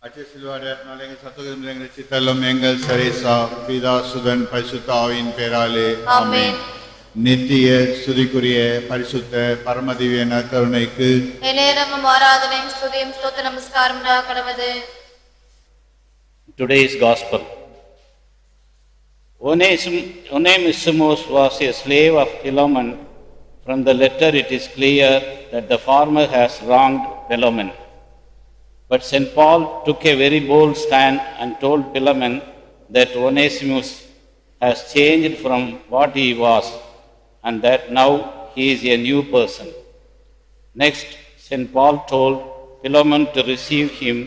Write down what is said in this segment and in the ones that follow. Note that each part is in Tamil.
அச்சசிலுவாடையாட்டினாலே எங்கள் சத்துவம் எங்களை சித்தல்லும் எங்கள் சரிசா பிதா சுதன் பரிசுத்த ஆவியின் பேராலே ஆமென். நித்திய சுதிக்குரிய பரிசுத்த பரமதிவிய நற்கருணைக்கு நேரமும் ஆராதனையும் ஸ்துதியும் ஸ்தோத்திர நமஸ்காரம் கடவது. Today's Gospel. Onesimus was a slave of Philemon. From the letter it is clear that the farmer has wronged Philemon. But St. Paul took a very bold stand and told Philemon that Onesimus has changed from what he was and that now he is a new person. Next, St. Paul told Philemon to receive him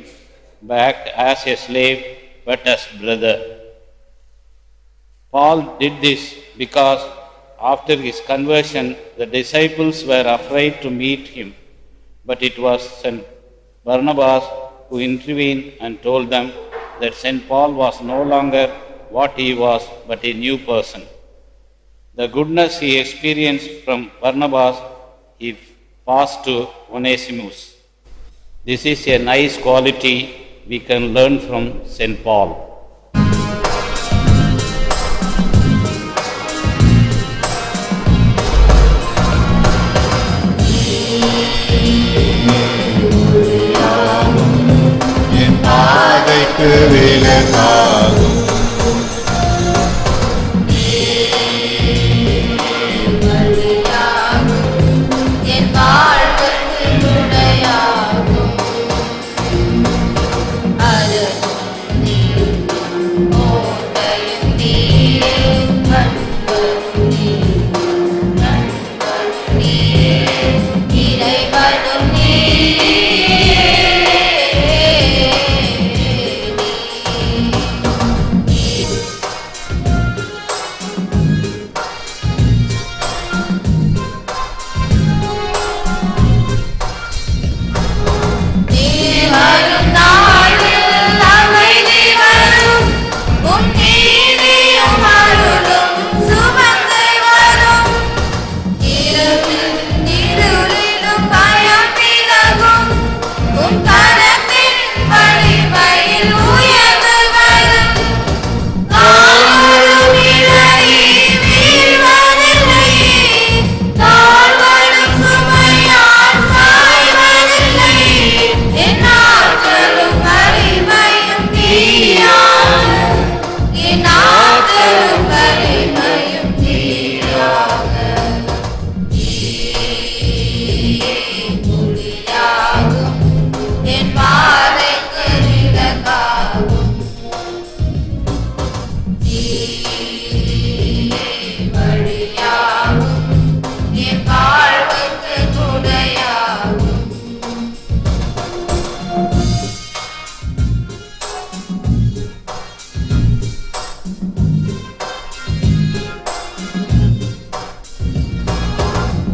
back as a slave but as brother. Paul did this because after his conversion the disciples were afraid to meet him, but it was St. Barnabas who intervened and told them that St. Paul was no longer what he was but a new person. The goodness he experienced from Barnabas he passed to Onesimus. This is a nice quality we can learn from St. Paul. என் பாதைக்கு விலகாகும் என் வாழ்வுக்கு துணையாகும். அது ஓட்டையும் நீரே, கண்களும் நீரே, இறைவனும் நீரே. வரும் நாளில் அமைதி வரும், உம் நீதியும் அருளும் சுமந்து வரும். இரவில் இருளிலும் பயம் விலகும், உம் கரத்தின் வலிமையில் உயர்வு வரும். காலும் இடறி வீழ்வதில்லை, தாழ்வடும் சுமையால் சாய்வதில்லை. என் ஆற்றலும் வலிமையும் நீயாக, என் ஆற்றலும் வலிமையும் நீயாக. ஒளியாகும், என் பாதைக்கு விளக்காகும். வழியாகும், என் வாழ்வுக்கு துணையாகும்.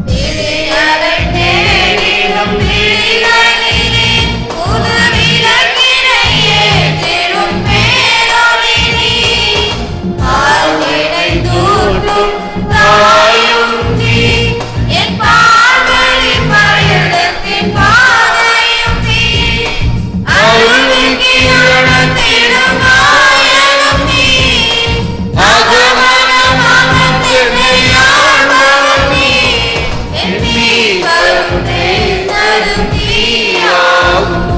விழிகளை தேடிடும் விழிகளிலே, புது விளக்கினை ஏற்றிடும் பேரொளி நீ. ஆழ்விடை தூற்றும் தாயும் நீ, என் பார்வையின் பயணத்தின் பாதையும் நீ. அருள்மிகு நடத்திடும் நாயகம் நீ, அகமனம் அமர்ந்திருந்த ஆழ்பவன் நீ. என் மீட்பரும் நேசரும் நீயாகும்,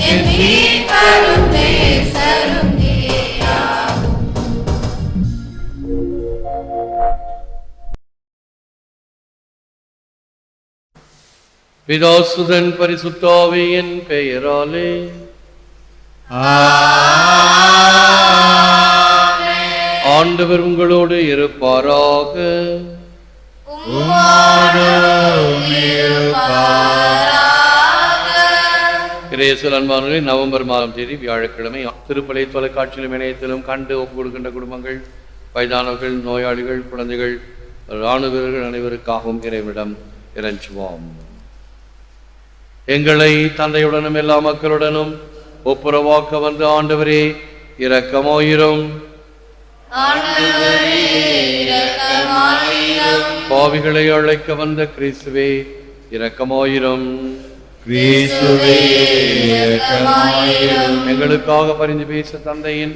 என் மீட்பரும் நேசரும் நீயாகும். பிதாசுதன் பரிசுத்தாவியின் பெயராலே ஆண்டவர் உங்களோடு இருப்பாராக. உம்மோடும் இருப்பாராக. இறையேசுவில் அன்பானவர்களே, நவம்பர் மாதம் தேதி வியாழக்கிழமை திருப்பலை தொலைக்காட்சியிலும் இணையத்திலும் கண்டு ஒப்பு கொடுக்கின்ற குடும்பங்கள், வயதானவர்கள், நோயாளிகள், குழந்தைகள், இராணுவ வீரர்கள் அனைவருக்காகவும் இறைவனிடம் இறைஞ்சுவோம். எங்களை தந்தையுடனும் எல்லா மக்களுடனும் ஒப்புரவாக்க வந்த ஆண்டவரே இரக்கமாயிரும். ஆண்டவரே இரக்கமாயிரும். பாவிகளை அழைக்க வந்த கிறிஸ்துவே இரக்கமாயிரும். கிறிஸ்துவே இரக்கமாயிரும். எங்களுக்காக பரிந்து பேச தந்தையின்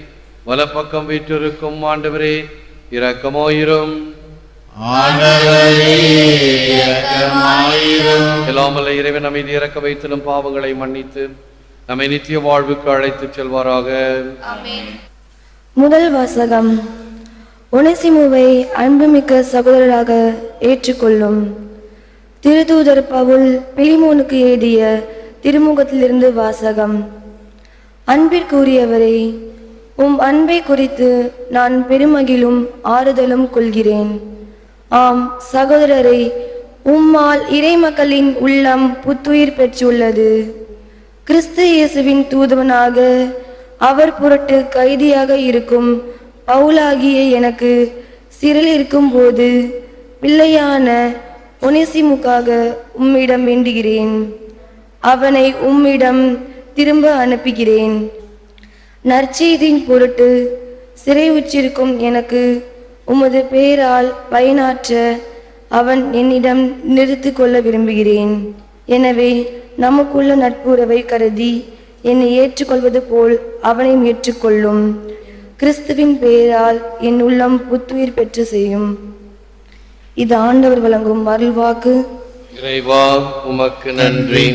வலப்பக்கம் வீற்றிருக்கும் ஆண்டவரே இரக்கமாயிரும். ஆண்டவரே இரக்கமாயிரும். எல்லாமல்ல இறைவன் அமைதி இறக்க வைத்திடும் பாவங்களை மன்னித்து நம்மை நித்திய வாழ்வுக்கு அழைத்துச் செல்வாராக. ஆமென். முதல் வாசகம். ஒனேசிமுவை அன்புமிக்க சகோதரராக ஏற்றுக்கொள்ளும். திருத்தூதர் பவுல் பிலிமோனுக்கு எழுதிய திருமுகத்திலிருந்து வாசகம். அன்பிற்குரியவரே, உம் அன்பை குறித்து நான் பெருமகிழும் ஆறுதலும் கொள்கிறேன். ஆம் சகோதரரே, உம்மால் இறைமக்களின் உள்ளம் புத்துயிர் பெற்றுள்ளது. கிறிஸ்து இயேசுவின் தூதுவனாக அவர் பொருட்டு கைதியாக இருக்கும் பவுலாகிய எனக்கு சிறையில் இருக்கும் போது பிள்ளையான ஒனேசிமுக்காக உம்மிடம் வேண்டுகிறேன். அவனை உம்மிடம் திரும்ப அனுப்புகிறேன். நற்செய்தியின் பொருட்டு சிறை உற்றிருக்கும் எனக்கு உமது பெயரால் பயனாற்ற அவன் என்னிடம் நிறுத்திக் கொள்ள விரும்புகிறேன். எனவே நமக்குள்ள நட்புறவை கருதி என்னை ஏற்றுக்கொள்வது போல் அவனையும் ஏற்றுக்கொள்ளும். கிறிஸ்துவின் பெயரால் என் உள்ளம் புத்துயிர் பெற்று செய்யும். இது ஆண்டவர் வழங்கும் அருள்வாக்கு. இறைவா உமக்கு நன்றி.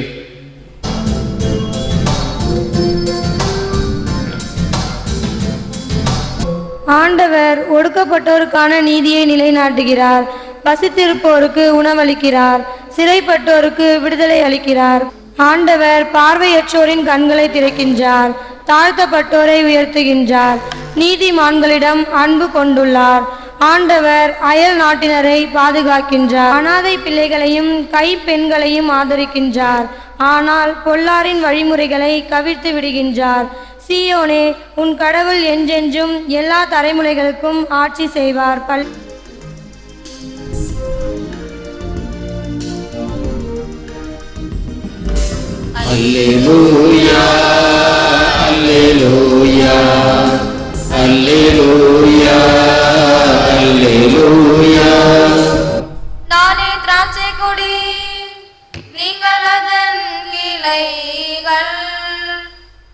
ஆண்டவர் ஒடுக்கப்பட்டோருக்கான நீதியை நிலைநாட்டுகிறார். பசித்திருப்போருக்கு உணவளிக்கிறார். சிறைப்பட்டோருக்கு விடுதலை அளிக்கிறார். ஆண்டவர் பார்வையற்றோரின் கண்களை திறக்கின்றார். தாழ்த்தப்பட்டோரை உயர்த்துகின்றார். நீதிமான்களிடம் அன்பு கொண்டுள்ளார். ஆண்டவர் அயல் நாட்டினரை பாதுகாக்கின்றார். அனாதை பிள்ளைகளையும் கைப்பெண்களையும் ஆதரிக்கின்றார். ஆனால் பொல்லாரின் வழிமுறைகளை கவிழ்த்து விடுகின்றார். சீயோனே, உன் கடவுள் என்றென்றும் எல்லா தலைமுறைகளுக்கும் ஆட்சி செய்வார். அல்லேலூயா அல்லேலூயா அல்லேலூயா அல்லேலூயா. நானே திராட்சை கொடி, நீங்கள் அதன் கிளைகள்.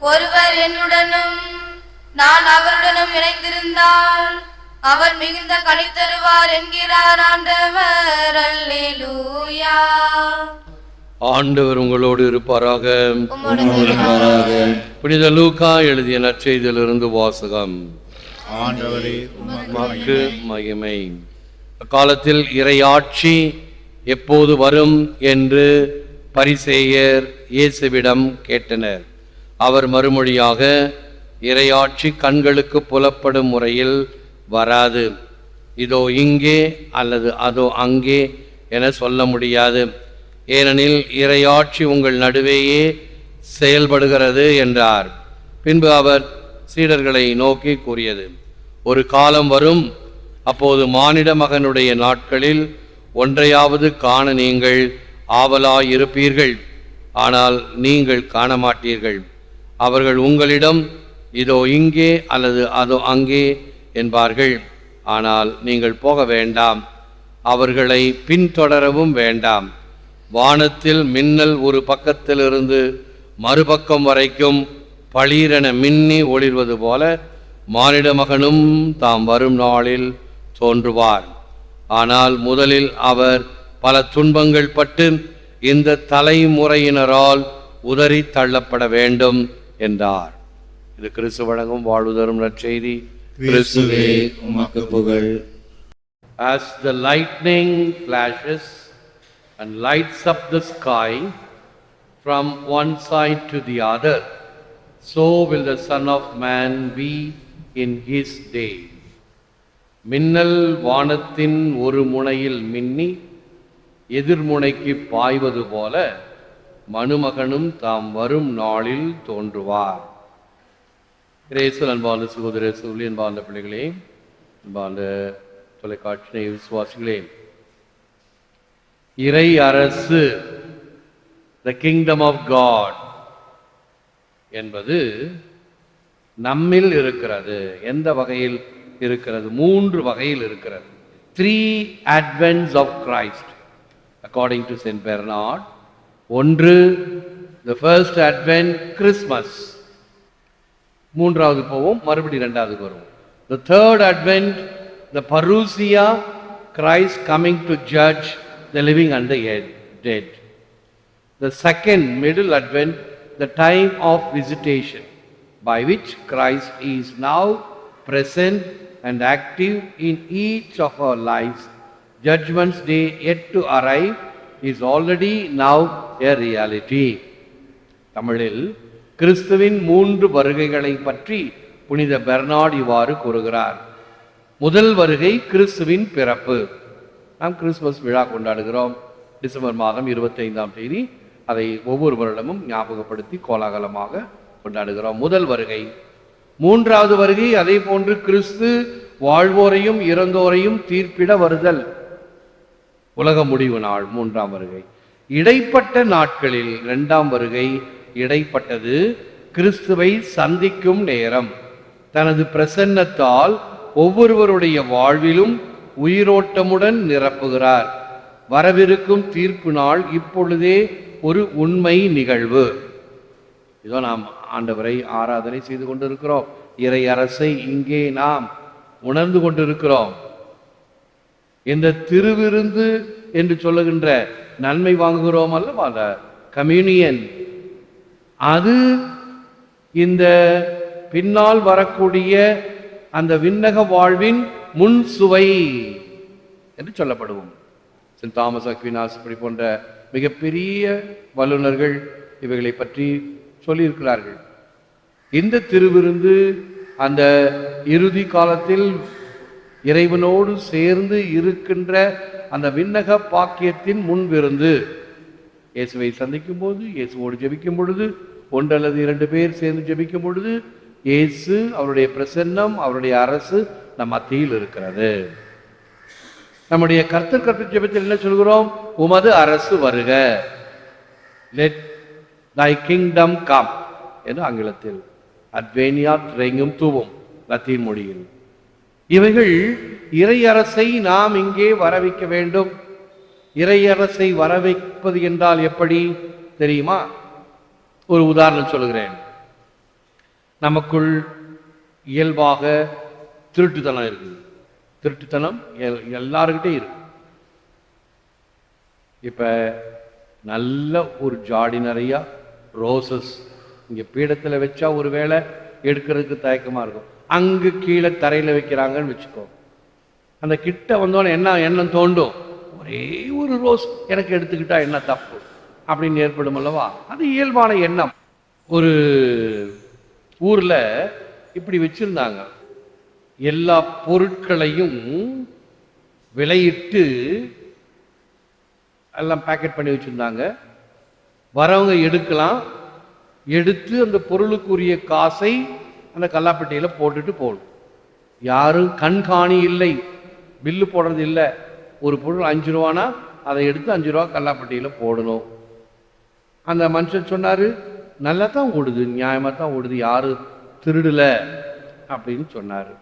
ஒருவர் என்னுடனும் நான் அவருடனும் இணைந்திருந்தால் அவர் மிகுந்த கனி தருவார் என்கிறார் ஆண்டவர். அல்லேலூயா. ஆண்டவர் உங்களோடு இருப்பாராக. உம்மோடு இருப்பாராக. புனித லூக்கா எழுதிய நற்செய்தியிலிருந்து வாசகம். ஆண்டவரே உமக்கு மகிமை. அக்காலத்தில் இறையாட்சி எப்போது வரும் என்று பரிசேயர் இயேசுவிடம் கேட்டனர். அவர் மறுமொழியாக, இறையாட்சி கண்களுக்கு புலப்படும் முறையில் வராது. இதோ இங்கே அல்லது அதோ அங்கே என சொல்ல முடியாது. ஏனெனில் இறையாட்சி உங்கள் நடுவேயே செயல்படுகிறது என்றார். பின்பு அவர் சீடர்களை நோக்கி கூறியது, ஒரு காலம் வரும், அப்போது மானிட மகனுடைய நாட்களில் ஒன்றையாவது காண நீங்கள் ஆவலாயிருப்பீர்கள், ஆனால் நீங்கள் காண மாட்டீர்கள். அவர்கள் உங்களிடம் இதோ இங்கே அல்லது அதோ அங்கே என்பார்கள், ஆனால் நீங்கள் போக வேண்டாம், அவர்களை பின்தொடரவும் வேண்டாம். வானத்தில் மின்னல் ஒரு பக்கத்திலிருந்து மறுபக்கம் வரைக்கும் பளீரென மின்னி ஒளிர்வது போல மானிட மகனும் தாம் வரும் நாளில் தோன்றுவார். ஆனால் முதலில் அவர் பல துன்பங்கள் பட்டு இந்த தலைமுறையினரால் உதறி தள்ளப்பட வேண்டும் என்றார். இது கிறிஸ்து வழங்கும் வாழ்வு தரும் நற்செய்தி. கிறிஸ்துவே உமக்கு புகழ். As the lightning flashes and lights up the sky from one side to the other, so will the Son of Man be in his day. மின்னல் வானத்தின் ஒரு முனையில் மின்னி எதிர்முனைக்கு பாய்வது போல மனுமகனும் தாம் வரும் நாளில் தோன்றுவார். இயேசுவில் அன்பான சகோதர சகோதரி, அன்பான பிள்ளைகளே, அன்பான தொலைக்காட்சி விசுவாசிகளே, இறை அரசு, the kingdom of God என்பது நம்மில் இருக்கிறது. எந்த வகையில் இருக்கிறது? 3 வகையில் இருக்கிறது. 3 advents of Christ according to Saint Bernard. ஒன்று the first advent Christmas. மூன்றாவது போவோம், மறுபடி இரண்டாவதுக்கு வருவோம். The third advent, the parousia, Christ coming to judge the living and the dead. The second, middle advent, the time of visitation, by which Christ is now present and active in each of our lives. Judgment's day yet to arrive is already now a reality. தமிழில் கிறிஸ்துவின் 3 வருகைகளை பற்றி புனித பெர்னார்ட் இவ்வாறு கூறுகிறார். முதல் வருகை கிறிஸ்துவின் பிறப்பு. நாம் கிறிஸ்துமஸ் விழா கொண்டாடுகிறோம். டிசம்பர் மாதம் 25ஆம் தேதி அதை ஒவ்வொரு வருடமும் ஞாபகப்படுத்தி கோலாகலமாக கொண்டாடுகிறோம். முதல் வருகை. மூன்றாவது வருகை அதே போன்று கிறிஸ்து வாழ்வோரையும் இறந்தோரையும் தீர்ப்பிட வருதல், உலக முடிவு நாள், 3ஆம் வருகை. இடைப்பட்ட நாட்களில் 2ஆம் வருகை இடைப்பட்டது கிறிஸ்துவை சந்திக்கும் நேரம். தனது பிரசன்னத்தால் ஒவ்வொருவருடைய வாழ்விலும் உயிரோட்டமுடன் நிரப்புகிறார். வரவிருக்கும் தீர்ப்பு நாள் இப்பொழுதே ஒரு உண்மை நிகழ்வு. இதோ நாம் ஆண்டவரை ஆராதனை செய்து கொண்டிருக்கிறோம். இறை அரசை இங்கே நாம் உணர்ந்து கொண்டிருக்கிறோம். இந்த திருவிருந்து என்று சொல்லுகின்ற நன்மை வாங்குகிறோம் அல்லவா, அந்த கம்யூனியன், அது இந்த பின்னால் வரக்கூடிய அந்த விண்ணக வாழ்வின் முன் சுவை என்று சொல்லப்படுவோம். சென்ட் தாமஸ் அக்வினாஸ் இப்படி போன்ற மிகப்பெரிய வல்லுநர்கள் இவைகளை பற்றி சொல்லியிருக்கிறார்கள். இந்த திருவிருந்து அந்த இறுதி காலத்தில் இறைவனோடு சேர்ந்து இருக்கின்ற அந்த விண்ணக பாக்கியத்தின் முன்விருந்து. இயேசுவை சந்திக்கும் போது, இயேசுவோடு ஜெபிக்கும் பொழுது, 1 அல்லது 2 பேர் சேர்ந்து ஜெபிக்கும் பொழுது, இயேசு, அவருடைய பிரசன்னம், அவருடைய அரசு நம் மத்தியில் இருக்கிறது. நம்முடைய கர்த்தர் ஜெபத்தில் என்ன சொல்கிறோம்? உமது அரசு வருக, let thy kingdom come என்று ஆங்கிலத்தில், அட்வேனியாட் ரெங்கும் தூவும் லத்தீன் மொழியில். இவைகள் இறையரசை நாம் இங்கே வரவைக்க வேண்டும். இறையரசை வரவைப்பது என்றால் எப்படி தெரியுமா? ஒரு உதாரணம் சொல்கிறேன். நமக்குள் இயல்பாக திருட்டுத்தனம் இருக்குது. திருட்டுத்தனம் எல்லாருக்கிட்டே இருக்கு. இப்ப நல்ல ஒரு ஜாடி நிறையா ரோசஸ் இங்க பீடத்தில் வச்சா ஒரு வேளை எடுக்கிறதுக்கு தயக்கமா இருக்கும். அங்கு கீழே தரையில் வைக்கிறாங்கன்னு வச்சுக்கோ, அந்த கிட்ட வந்தோன்னே என்ன எண்ணம் தோண்டும்? ஒரே ஒரு ரோஸ் எனக்கு எடுத்துக்கிட்டா என்ன தப்பு அப்படின்னு ஏற்படும் அல்லவா? அது இயல்பான எண்ணம். ஒரு ஊர்ல இப்படி வச்சிருந்தாங்க, எல்லா பொருட்களையும் விலையிட்டு எல்லாம் பேக்கெட் பண்ணி வச்சிருந்தாங்க. வரவங்க எடுக்கலாம், எடுத்து அந்த பொருளுக்குரிய காசை அந்த கல்லாப்பட்டியில போட்டுட்டு போகணும். யாரும் கண்காணி இல்லை, பில்லு போடுறது இல்லை. ஒரு பொருள் 5 ரூபானா அதை எடுத்து 5 ரூபா கல்லாப்பட்டியில போடணும். அந்த மனுஷன் சொன்னாரு, நல்லா தான் ஓடுது, நியாயமா தான் ஓடுது, யாரு திருடல அப்படின்னு சொன்னாரு.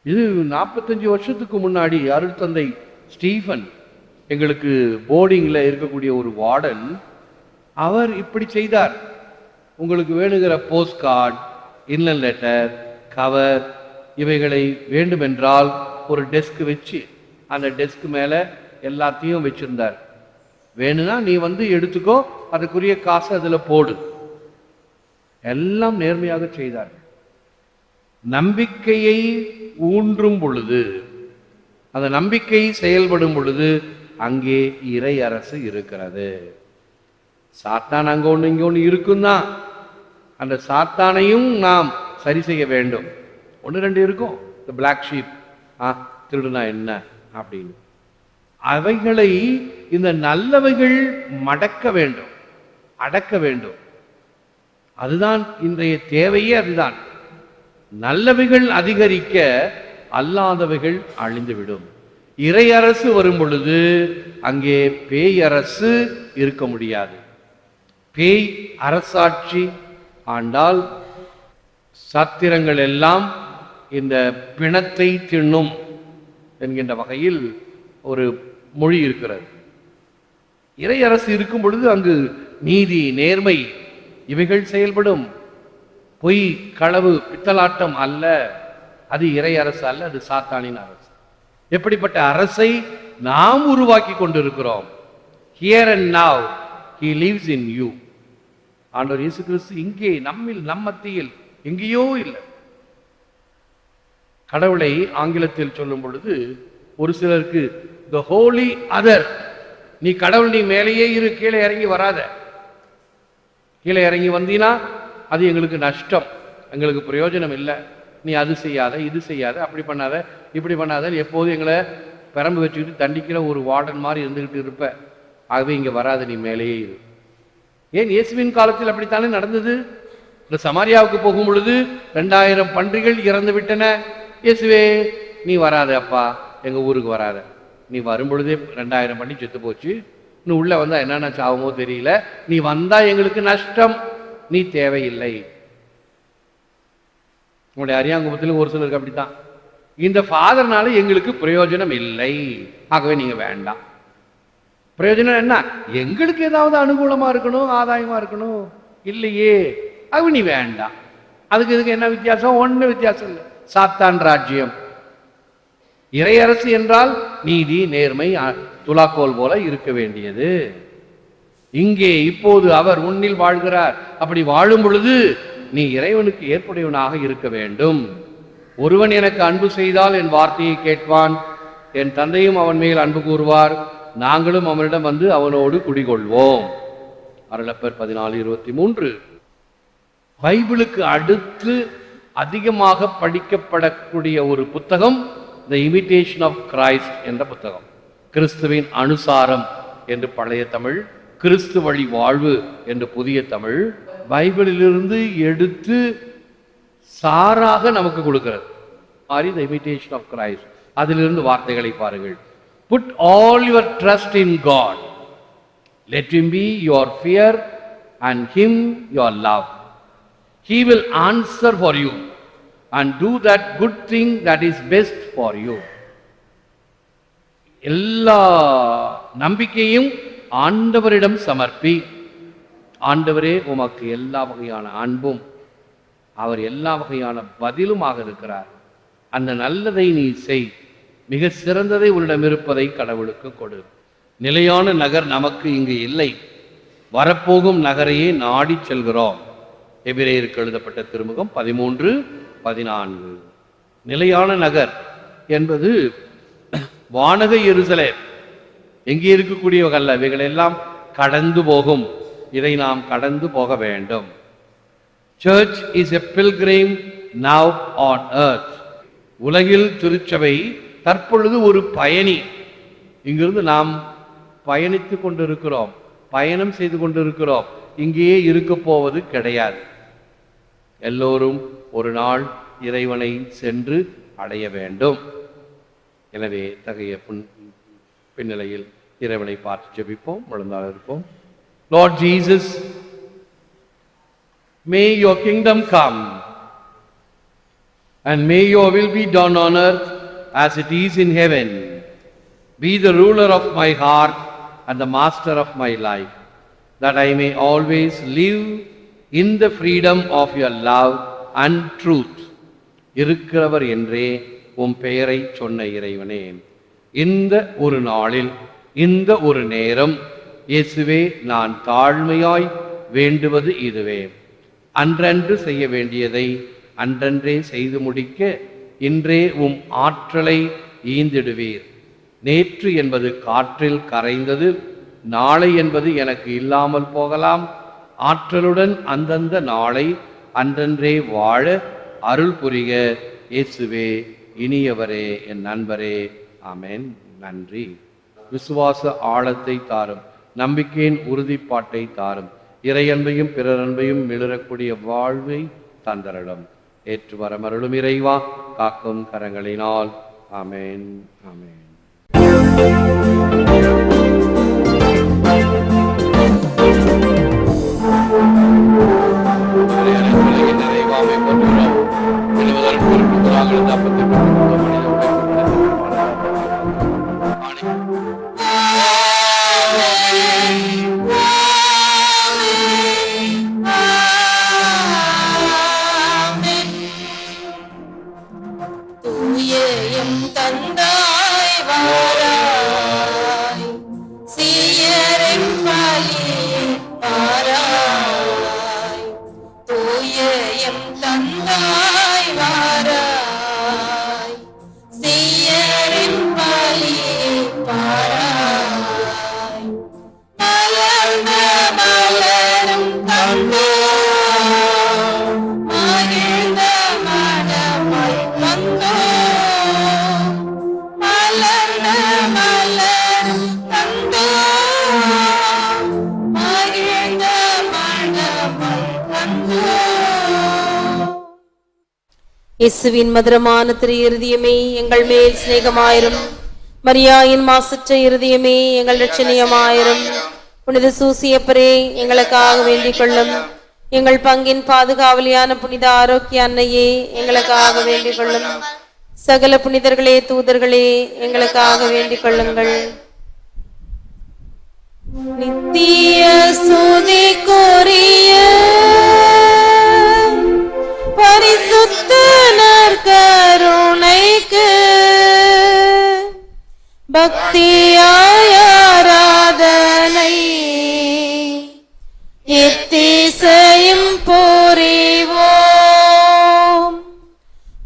இது 45 வருஷத்துக்கு முன்னாடி அருள் தந்தை ஸ்டீஃபன், எங்களுக்கு போர்டிங்ல இருக்கக்கூடிய ஒரு வார்டன், அவர் இப்படி செய்தார். உங்களுக்கு வேணுங்கிற போஸ்ட் கார்டு, இன்லன் லெட்டர், கவர் இவைகளை வேண்டுமென்றால் ஒரு டெஸ்க் வச்சு அந்த டெஸ்க் மேல எல்லாத்தையும் வச்சிருந்தார். வேணும்னா நீ வந்து எடுத்துக்கோ, அதுக்குரிய காசு அதுல போடு. எல்லாம் நேர்மையாக செய்தார். நம்பிக்கையை ஊன்றும் பொழுது, அந்த நம்பிக்கை செயல்படும் பொழுது அங்கே இறை அரசு இருக்கிறது. சாத்தான் அங்க ஒண்ணு இங்க ஒண்ணு இருக்குன்னா அந்த சாத்தானையும் நாம் சரி செய்ய வேண்டும். 1-2 இருக்கும், இந்த பிளாக் ஷீப், திருடுனா என்ன அப்படின்னு. அவைகளை இந்த நல்லவைகள் மடக்க வேண்டும், அடக்க வேண்டும். அதுதான் இன்றைய தேவையே. அதுதான். நல்லவைகள் அதிகரிக்க அல்லாதவைகள் அழிந்துவிடும். இறையரசு வரும் பொழுது அங்கே பேய் அரசு இருக்க முடியாது. பேய் அரசாட்சி ஆண்டால் சாத்திரங்கள் எல்லாம் இந்த பிணத்தை தின்னும் என்கின்ற வகையில் ஒரு மொழி இருக்கிறது. இறை அரசு இருக்கும் பொழுது அங்கு நீதி, நேர்மை இவைகள் செயல்படும். பொய், களவு, பித்தலாட்டம் அல்ல. அது இறை அரசு அல்ல, அது சாத்தானின் அரசு. எப்படிப்பட்ட அரசை நாம் உருவாக்கி கொண்டிருக்கிறோம். Here and now he lives in you. ஆண்டவர் இயேசு கிறிஸ்து இங்கே நம்மில், நம் மத்தியில், எங்கேயோ இல்லை. கடவுளை ஆங்கிலத்தில் சொல்லும் பொழுது ஒரு சிலருக்கு the holy other, நீ கடவுள், நீ மேலேயே இரு, கீழே இறங்கி வராத. கீழே இறங்கி வந்தீனா அது எங்களுக்கு நஷ்டம், எங்களுக்கு பிரயோஜனம் இல்லை. நீ அது செய்யாத, இது செய்யாத, அப்படி பண்ணாத, இப்படி பண்ணாத, எப்போதும் எங்களை பெரம்பு வச்சுக்கிட்டு தண்டிக்கிற ஒரு வார்டன் மாதிரி இருந்துக்கிட்டு இருப்ப. ஆகவே இங்கே வராது, நீ மேலேயே இரு. ஏன் இயேசுவின் காலத்தில் அப்படித்தானே நடந்தது. இந்த சமாரியாவுக்கு போகும் பொழுது 2000 பன்றிகள் இறந்து விட்டன. இயேசுவே, நீ வராத அப்பா, எங்க ஊருக்கு வராத. நீ வரும் பொழுதே 2000 பண்ணி செத்து போச்சு. நீ உள்ள வந்தா என்னென்ன சாவுமோ தெரியல. நீ வந்தா எங்களுக்கு நஷ்டம், நீ தேவையில்லை. உங்களுடைய அரியாங்குப்பத்தில் ஒரு சிலருக்கு அப்படித்தான். இந்த ஃபாதர்னால எங்களுக்கு பிரயோஜனம் இல்லை, ஆகவே நீங்க வேண்டாம். பிரயோஜனம் என்ன? எங்களுக்கு ஏதாவது அனுகூலமா இருக்கணும், ஆதாயமா இருக்கணும். இல்லையே, ஆகவே நீ வேண்டாம். அதுக்கு இதுக்கு என்ன வித்தியாசம்? ஒன்றும் வித்தியாசம் இல்லை. சாத்தான் ராஜ்யம். இறையரசு என்றால் நீதி, நேர்மை, துலாக்கோல் போல இருக்க வேண்டியது. இங்கே இப்போது அவர் உன்னில் வாழ்கிறார். அப்படி வாழும் பொழுது நீ இறைவனுக்கு ஏற்புடையவனாக இருக்க வேண்டும். ஒருவன் எனக்கு அன்பு செய்தால் என் வார்த்தையை கேட்பான், என் தந்தையும் அவன் மேல் அன்பு கூறுவார், நாங்களும் அவனிடம் வந்து அவனோடு குடிகொள்வோம். அருளப்பர் 14:23. பைபிளுக்கு அடுத்து அதிகமாக படிக்கப்படக்கூடிய ஒரு புத்தகம் த இமிடேஷன் ஆஃப் கிரைஸ்ட் என்ற புத்தகம். கிறிஸ்துவின் அனுசாரம் என்று பழைய தமிழ், கிறிஸ்து வழி வாழ்வு என்று புதிய தமிழ். பைபிளிலிருந்து எடுத்து சாராக நமக்கு கொடுக்கிறது மாதிரி த இமிடேஷன் ஆஃப் கிரைஸ்ட். அதிலிருந்து வார்த்தைகளை பாருங்கள். Put all your trust in God, let him be your fear and him your love. He will answer for you and do that good thing that is best for you. எல்லா நம்பிக்கையும் ஆண்டவரிடம் சமர்ப்பி. ஆண்டவரே உமக்கு எல்லா வகையான அன்பும் அவர் எல்லா வகையான பதிலுமாக இருக்கிறார். அந்த நல்லதை நீ செய், மிக சிறந்ததை உன்னிடம் இருப்பதை கடவுளுக்கு கொடு. நிலையான நகர் நமக்கு இங்கு இல்லை, வரப்போகும் நகரையே நாடி செல்கிறோம். எபிரேயருக்கு எழுதப்பட்ட திருமுகம் 13:14. நிலையான நகர் என்பது வானக எருசலேம், எங்கே இருக்கக்கூடியவர்கள் இவைகள் எல்லாம் கடந்து போகும். இதை நாம் கடந்து போக வேண்டும். Church is a pilgrim now on earth. உலகில் திருச்சபை தற்பொழுது ஒரு பயணி. இங்கிருந்து நாம் பயணித்துக் கொண்டிருக்கிறோம், பயணம் செய்து கொண்டிருக்கிறோம். இங்கேயே இருக்க போவது கிடையாது. எல்லோரும் ஒரு நாள் இறைவனை சென்று அடைய வேண்டும். எனவே தகைய பின்னிலையில் இறைவனை பார்த்து ஜெபிப்போம், முழந்தால் இருப்போம். Lord Jesus, may your kingdom come and may your will be done on earth as it is in heaven. Be the ruler of my heart and the master of my life, that I may always live in the freedom of your love and truth. இருக்கிறவர் என்றே உம் பெயரை சொன்ன இறைவனே, இந்த ஒரு நாளில், இந்த ஒரு நேரம், இயேசுவே, நான் தாழ்மையாய் வேண்டுவது இதுவே. அன்றன்று செய்ய வேண்டியதை அன்றன்றே செய்து முடிக்க இன்றே உம் ஆற்றலை ஈந்திடுவீர். நேற்று என்பது காற்றில் கரைந்தது, நாளை என்பது எனக்கு இல்லாமல் போகலாம். ஆற்றலுடன் அந்தந்த நாளை அன்றன்றே வாழ அருள் புரிக இயேசுவே, இனியவரே, என் நண்பரே. ஆமென். நன்றி. விசுவாச ஆழத்தை தாரும், நம்பிக்கையின் உறுதிப்பாட்டை தாரும், இறையன்பையும் பிறரன்பையும் மிளரக்கூடிய வாழ்வை தந்தரலும். ஏற்று வரமருளும் இறைவா, காக்கும் கரங்களினால். ஆமென். ஆமென். நிறைவாமை போற்றுகிறோம். எழுவதற்கு பொருட்களாக இருந்த அப்பத்தை மனித இயேசுவின் மதுரமான திரு இருதயமே எங்கள் மேல் சிநேகமாயிரும். மரியாயின் மாசற்ற இருதயமே எங்கள் இரட்சணியமாயிரும். புனித சூசியப்பரே எங்களுக்காக வேண்டிக் கொள்ளும். எங்கள் பங்கின் பாதுகாவலியான புனித ஆரோக்கிய அன்னையே எங்களுக்காக வேண்டிக் கொள்ளும். சகல புனிதர்களே தூதர்களே எங்களுக்காக வேண்டிக் கொள்ளுங்கள். நித்திய ஸ்துதிக்குரிய பரிசுத்த நற்கருணைக்கு பக்தியாய் ஆராதனை எத்திசையும் புரிவோம்.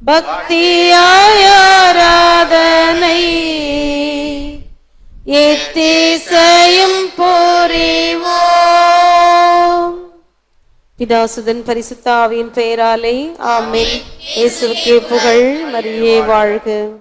பக்தியாய் ஆராதனை எத்திசையும் புரிவோம். பிதாசுதன் பரிசுத்த ஆவியின் பெயராலே ஆமென். இயேசுவுக்கே புகழ். மரியே வாழ்க.